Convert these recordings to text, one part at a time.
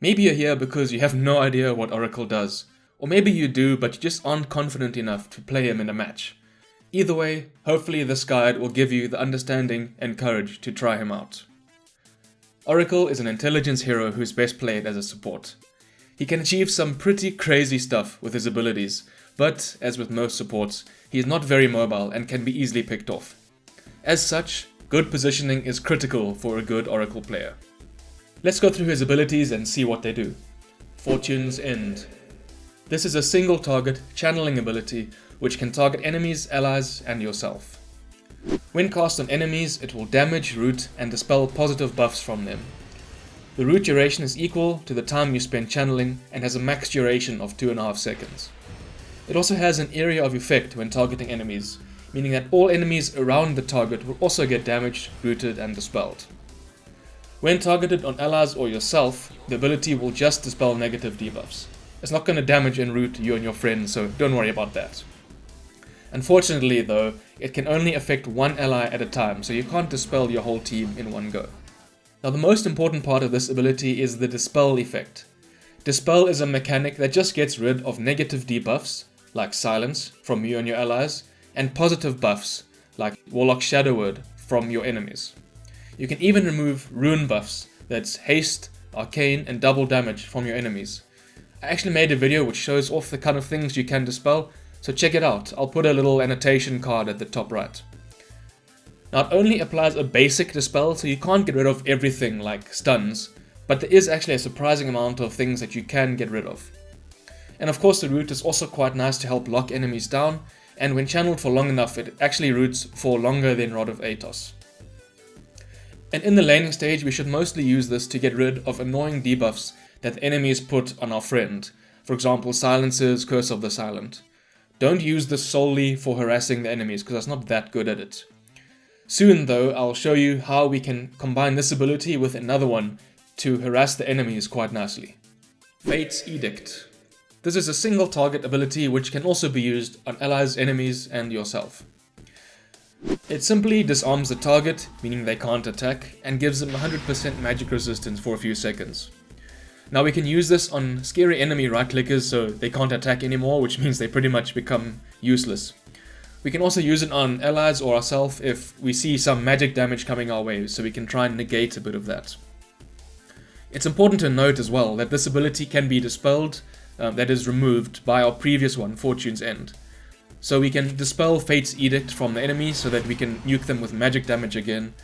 Maybe you're here because you have no idea what Oracle does, or maybe you do but you just aren't confident enough to play him in a match. Either way, hopefully this guide will give you the understanding and courage to try him out. Oracle is an intelligence hero who's best played as a support. He can achieve some pretty crazy stuff with his abilities, but as with most supports, he is not very mobile and can be easily picked off. As such, good positioning is critical for a good Oracle player. Let's go through his abilities and see what they do. Fortune's End. This is a single target channeling ability which can target enemies, allies, and yourself. When cast on enemies, it will damage, root, and dispel positive buffs from them. The root duration is equal to the time you spend channeling and has a max duration of 2.5 seconds. It also has an area of effect when targeting enemies, meaning that all enemies around the target will also get damaged, rooted, and dispelled. When targeted on allies or yourself, the ability will just dispel negative debuffs. It's not going to damage and root you and your friends, so don't worry about that. Unfortunately though, it can only affect one ally at a time, so you can't dispel your whole team in one go. Now the most important part of this ability is the dispel effect. Dispel is a mechanic that just gets rid of negative debuffs, like silence, from you and your allies, and positive buffs, like Warlock Shadow Word, from your enemies. You can even remove rune buffs, that's haste, arcane, and double damage from your enemies. I actually made a video which shows off the kind of things you can dispel, so check it out. I'll put a little annotation card at the top right. Now it only applies a basic dispel, so you can't get rid of everything like stuns, but there is actually a surprising amount of things that you can get rid of. And of course the root is also quite nice to help lock enemies down, and when channeled for long enough it actually roots for longer than Rod of Atos. And in the laning stage we should mostly use this to get rid of annoying debuffs that the enemies put on our friend, for example silences, Curse of the Silent. Don't use this solely for harassing the enemies because that's not that good at it. Soon though I'll show you how we can combine this ability with another one to harass the enemies quite nicely. Fate's Edict. This is a single target ability which can also be used on allies, enemies, and yourself. It simply disarms the target, meaning they can't attack, and gives them 100% magic resistance for a few seconds. Now we can use this on scary enemy right clickers so they can't attack anymore, which means they pretty much become useless. We can also use it on allies or ourselves if we see some magic damage coming our way, so we can try and negate a bit of that. It's important to note as well that this ability can be dispelled, that is removed, by our previous one, Fortune's End. So we can dispel Fate's Edict from the enemies so that we can nuke them with magic damage again,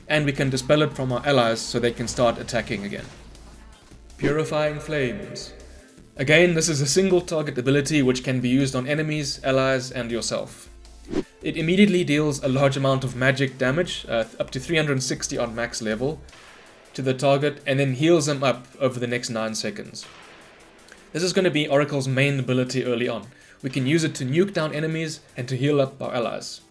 and we can dispel it from our allies so they can start attacking again. Purifying Flames. Again, this is a single target ability which can be used on enemies, allies, and yourself. It immediately deals a large amount of magic damage, up to 360 on max level, to the target, and then heals them up over the next 9 seconds. This is going to be Oracle's main ability early on. We can use it to nuke down enemies and to heal up our allies.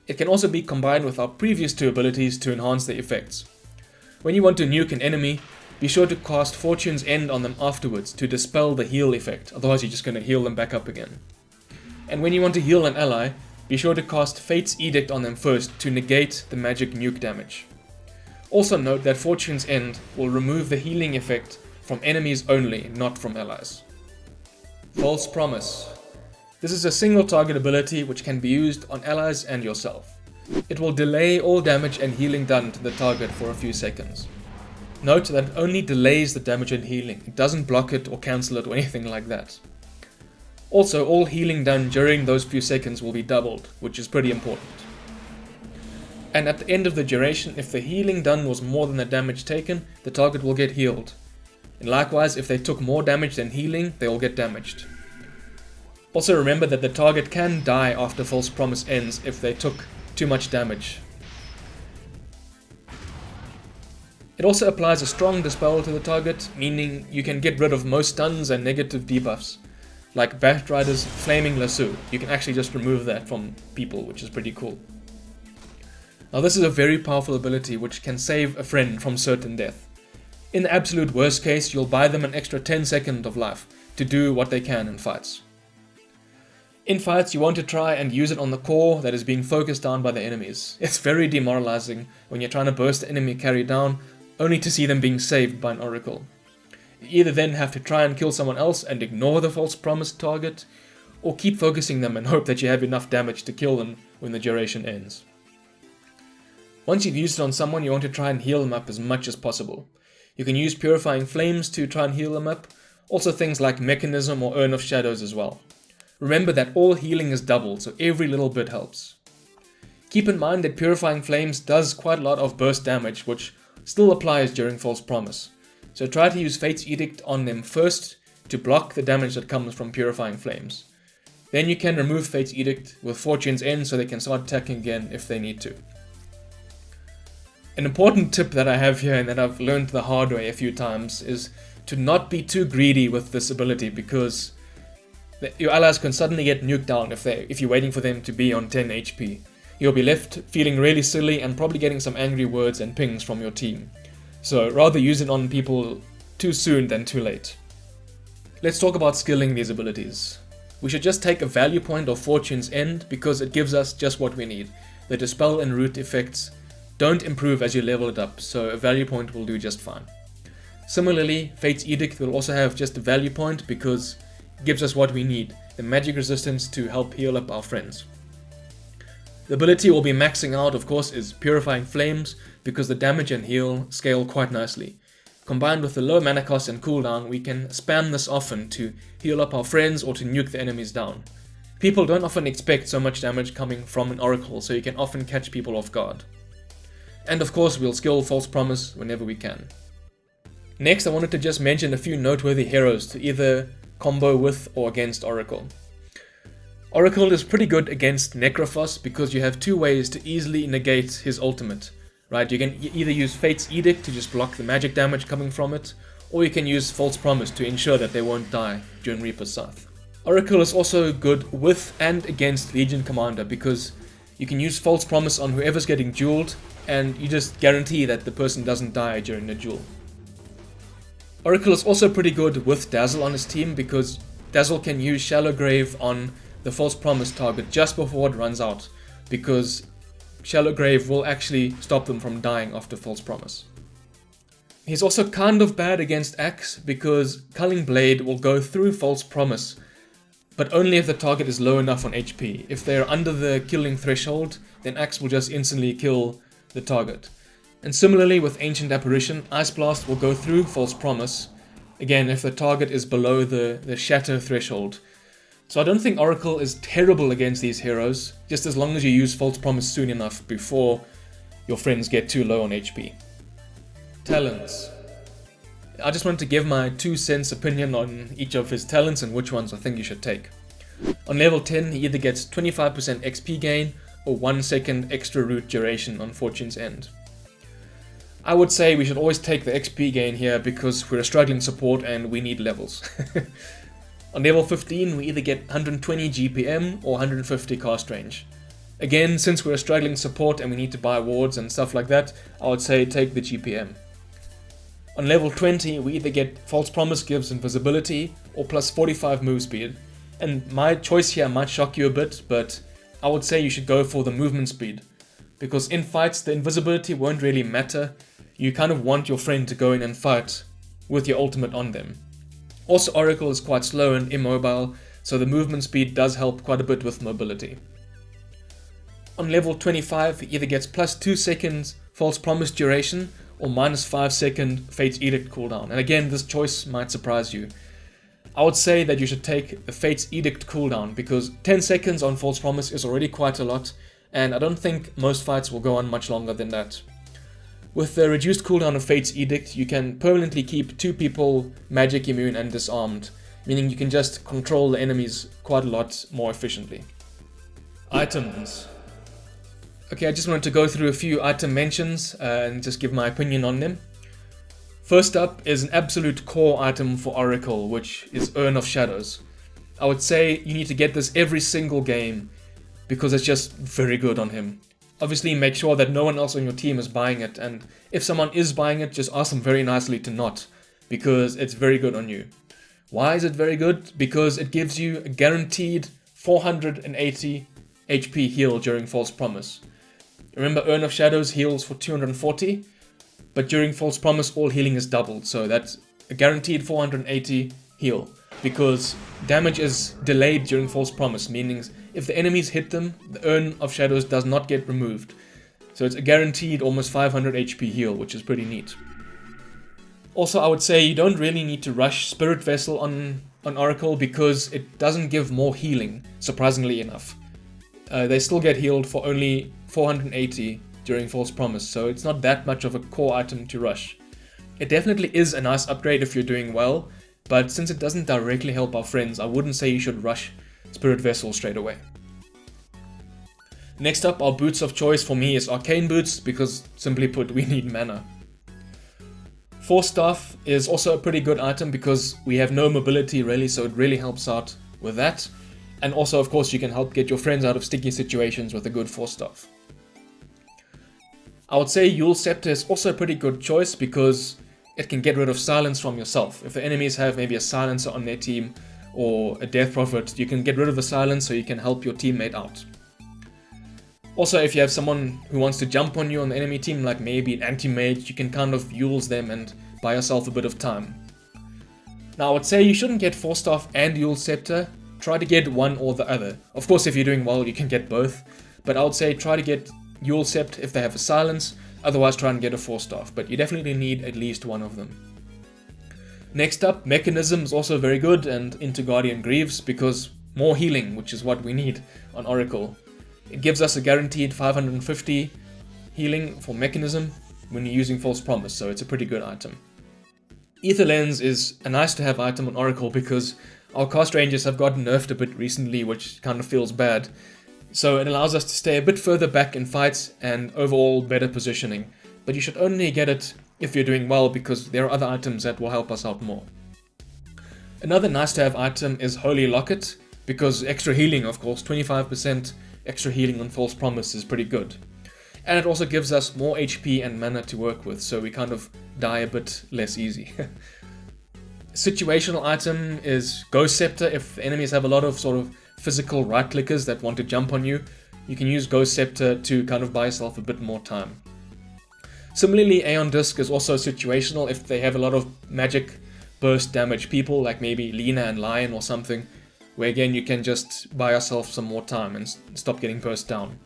It can also be combined with our previous two abilities to enhance the effects. When you want to nuke an enemy, be sure to cast Fortune's End on them afterwards to dispel the heal effect, otherwise you're just going to heal them back up again. And when you want to heal an ally, be sure to cast Fate's Edict on them first to negate the magic nuke damage. Also note that Fortune's End will remove the healing effect from enemies only, not from allies. False Promise. This is a single target ability which can be used on allies and yourself. It will delay all damage and healing done to the target for a few seconds. Note that it only delays the damage and healing, it doesn't block it or cancel it or anything like that. Also, all healing done during those few seconds will be doubled, which is pretty important. And at the end of the duration, if the healing done was more than the damage taken, the target will get healed. And likewise, if they took more damage than healing, they will get damaged. Also remember that the target can die after False Promise ends if they took too much damage. It also applies a strong dispel to the target, meaning you can get rid of most stuns and negative debuffs. Like Batrider's Flaming Lasso, you can actually just remove that from people, which is pretty cool. Now this is a very powerful ability which can save a friend from certain death. In the absolute worst case, you'll buy them an extra 10 seconds of life to do what they can in fights. In fights, you want to try and use it on the core that is being focused down by the enemies. It's very demoralizing when you're trying to burst the enemy carry down, only to see them being saved by an oracle. You either then have to try and kill someone else and ignore the false promise target, or keep focusing them and hope that you have enough damage to kill them when the duration ends. Once you've used it on someone, you want to try and heal them up as much as possible. You can use Purifying Flames to try and heal them up, also things like Mechanism or Urn of Shadows as well. Remember that all healing is doubled, so every little bit helps. Keep in mind that Purifying Flames does quite a lot of burst damage, which still applies during False Promise. So try to use Fate's Edict on them first to block the damage that comes from Purifying Flames. Then you can remove Fate's Edict with Fortune's End so they can start attacking again if they need to. An important tip that I have here and that I've learned the hard way a few times is to not be too greedy with this ability, because your allies can suddenly get nuked down if you're waiting for them to be on 10 HP. You'll be left feeling really silly and probably getting some angry words and pings from your team. So rather use it on people too soon than too late. Let's talk about skilling these abilities. We should just take a value point of Fortune's End because it gives us just what we need. The Dispel and Root effects don't improve as you level it up, so a value point will do just fine. Similarly, Fate's Edict will also have just a value point because it gives us what we need, the magic resistance to help heal up our friends. The ability we'll be maxing out, of course, is Purifying Flames because the damage and heal scale quite nicely. Combined with the low mana cost and cooldown, we can spam this often to heal up our friends or to nuke the enemies down. People don't often expect so much damage coming from an Oracle, so you can often catch people off guard. And of course, we'll skill False Promise whenever we can. Next, I wanted to just mention a few noteworthy heroes to either combo with or against Oracle. Oracle is pretty good against Necrophos because you have two ways to easily negate his ultimate. Right, you can either use Fate's Edict to just block the magic damage coming from it, or you can use False Promise to ensure that they won't die during Reaper's Scythe. Oracle is also good with and against Legion Commander because you can use False Promise on whoever's getting dueled, and you just guarantee that the person doesn't die during the duel. Oracle is also pretty good with Dazzle on his team because Dazzle can use Shallow Grave on the False Promise target just before it runs out, because Shallow Grave will actually stop them from dying after False Promise. He's also kind of bad against Axe because Culling Blade will go through False Promise, but only if the target is low enough on HP. If they're under the killing threshold, then Axe will just instantly kill the target. And similarly with Ancient Apparition, Ice Blast will go through False Promise, again if the target is below the Shatter threshold. So I don't think Oracle is terrible against these heroes, just as long as you use False Promise soon enough before your friends get too low on HP. Talents. I just wanted to give my 2 cents opinion on each of his talents and which ones I think you should take. On level 10, he either gets 25% XP gain or 1 second extra root duration on Fortune's End. I would say we should always take the XP gain here because we're a struggling support and we need levels. On level 15, we either get 120 GPM or 150 cast range. Again, since we're a struggling support and we need to buy wards and stuff like that, I would say take the GPM. On level 20, we either get False Promise gives invisibility or plus 45 move speed. And my choice here might shock you a bit, but I would say you should go for the movement speed. Because in fights, the invisibility won't really matter. You kind of want your friend to go in and fight with your ultimate on them. Also, Oracle is quite slow and immobile, so the movement speed does help quite a bit with mobility. On level 25, he either gets plus 2 seconds False Promise duration or minus 5 second Fate's Edict cooldown. And again, this choice might surprise you. I would say that you should take the Fate's Edict cooldown because 10 seconds on False Promise is already quite a lot, and I don't think most fights will go on much longer than that. With the reduced cooldown of Fate's Edict, you can permanently keep 2 people magic immune and disarmed, meaning you can just control the enemies quite a lot more efficiently. Items. Okay, I just wanted to go through a few item mentions and just give my opinion on them. First up is an absolute core item for Oracle, which is Urn of Shadows. I would say you need to get this every single game because it's just very good on him. Obviously, make sure that no one else on your team is buying it, and if someone is buying it, just ask them very nicely to not, because it's very good on you. Why is it very good? Because it gives you a guaranteed 480 HP heal during False Promise. Remember, Urn of Shadows heals for 240, but during False Promise all healing is doubled, so that a guaranteed 480 heal, because damage is delayed during False Promise, meaning if the enemies hit them, the Urn of Shadows does not get removed. So it's a guaranteed almost 500 HP heal, which is pretty neat. Also, I would say you don't really need to rush Spirit Vessel on Oracle because it doesn't give more healing, surprisingly enough. They still get healed for only 480 during False Promise, so it's not that much of a core item to rush. It definitely is a nice upgrade if you're doing well, but since it doesn't directly help our friends, I wouldn't say you should rush Spirit Vessel straight away. Next up, our boots of choice for me is Arcane Boots, because simply put, we need mana. Force Staff is also a pretty good item because we have no mobility really, so it really helps out with that. And also, of course, you can help get your friends out of sticky situations with a good Force Staff. I would say Yule Scepter is also a pretty good choice because it can get rid of silence from yourself. If the enemies have maybe a silencer on their team or a Death Prophet, you can get rid of the silence so you can help your teammate out. Also, if you have someone who wants to jump on you on the enemy team, like maybe an anti-mage, you can kind of Yule's them and buy yourself a bit of time. Now, I would say you shouldn't get Force Staff and Yule Scepter. Try to get one or the other. Of course, if you're doing well, you can get both. But I would say try to get Yule Scepter if they have a silence. Otherwise, try and get a Force Staff. But you definitely need at least one of them. Next up, Mechanism is also very good, and into Guardian Greaves because more healing, which is what we need on Oracle. It gives us a guaranteed 550 healing for Mechanism when you're using False Promise, so it's a pretty good item. Ether Lens is a nice to have item on Oracle because our cast ranges have gotten nerfed a bit recently, which kind of feels bad. So it allows us to stay a bit further back in fights and overall better positioning. But you should only get it if you're doing well because there are other items that will help us out more. Another nice to have item is Holy Locket because extra healing, of course, 25% extra healing on False Promise is pretty good. And it also gives us more HP and mana to work with, so we kind of die a bit less easy. Situational item is Ghost Scepter. If enemies have a lot of sort of physical right clickers that want to jump on you, you can use Ghost Scepter to kind of buy yourself a bit more time. Similarly, Aeon Disc is also situational if they have a lot of magic burst damage people, like maybe Lena and Lion or something, where again you can just buy yourself some more time and stop getting burst down.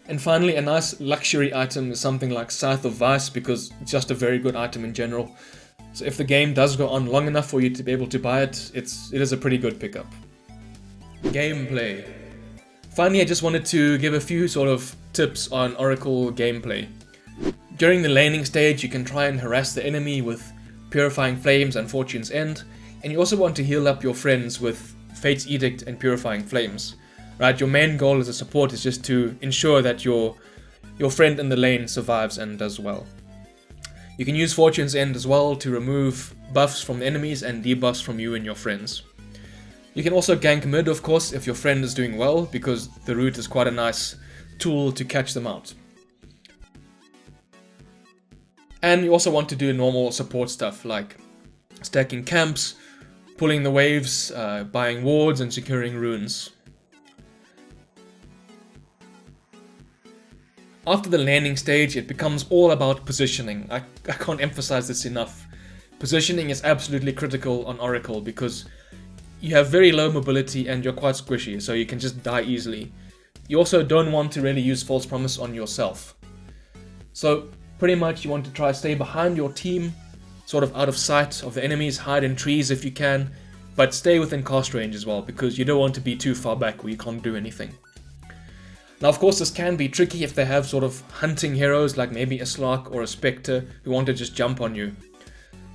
And finally, a nice luxury item is something like Scythe of Vice because it's just a very good item in general. So if the game does go on long enough for you to be able to buy it, it is a pretty good pickup. Gameplay. Finally, I just wanted to give a few sort of tips on Oracle gameplay. During the laning stage, you can try and harass the enemy with Purifying Flames and Fortune's End, and you also want to heal up your friends with Fate's Edict and Purifying Flames. Right, your main goal as a support is just to ensure that your friend in the lane survives and does well. You can use Fortune's End as well to remove buffs from the enemies and debuffs from you and your friends. You can also gank mid, of course, if your friend is doing well, because the root is quite a nice tool to catch them out. And you also want to do normal support stuff like stacking camps, pulling the waves, buying wards and securing runes. After the landing stage, it becomes all about positioning. I can't emphasize this enough. Positioning is absolutely critical on Oracle because you have very low mobility and you're quite squishy, so you can just die easily. You also don't want to really use False Promise on yourself. So pretty much you want to try to stay behind your team, sort of out of sight of the enemies, hide in trees if you can, but stay within cast range as well because you don't want to be too far back where you can't do anything. Now, of course, this can be tricky if they have sort of hunting heroes like maybe a Slark or a Spectre who want to just jump on you.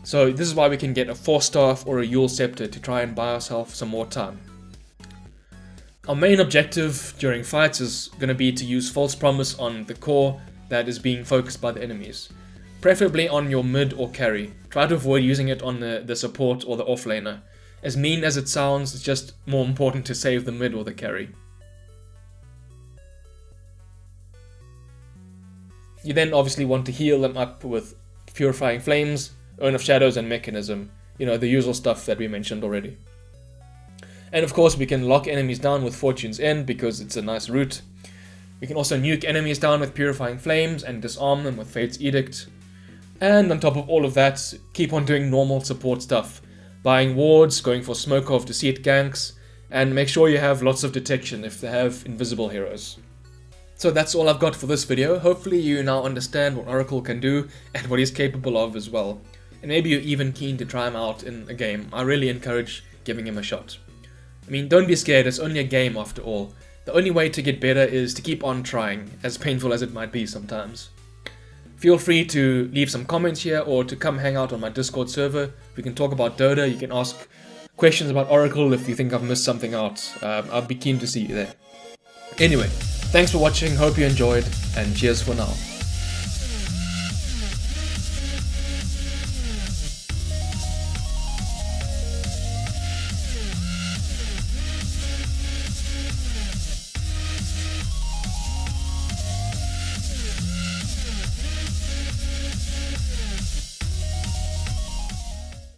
So this is why we can get a Force Staff or a Yule Scepter to try and buy ourselves some more time. Our main objective during fights is going to be to use False Promise on the core that is being focused by the enemies. Preferably on your mid or carry. Try to avoid using it on the support or the offlaner. As mean as it sounds, it's just more important to save the mid or the carry. You then obviously want to heal them up with Purifying Flames, Urn of Shadows and Mechanism. You know, the usual stuff that we mentioned already. And of course we can lock enemies down with Fortune's End because it's a nice route. We can also nuke enemies down with Purifying Flames and disarm them with Fate's Edict. And on top of all of that, keep on doing normal support stuff. Buying wards, going for Smoke of Deceit ganks, and make sure you have lots of detection if they have invisible heroes. So that's all I've got for this video. Hopefully you now understand what Oracle can do and what he's capable of as well. And maybe you're even keen to try him out in a game. I really encourage giving him a shot. I mean, don't be scared, it's only a game after all. The only way to get better is to keep on trying, as painful as it might be sometimes. Feel free to leave some comments here or to come hang out on my Discord server. We can talk about DotA, you can ask questions about Oracle if you think I've missed something out. I'll be keen to see you there. Anyway, thanks for watching, hope you enjoyed, and cheers for now.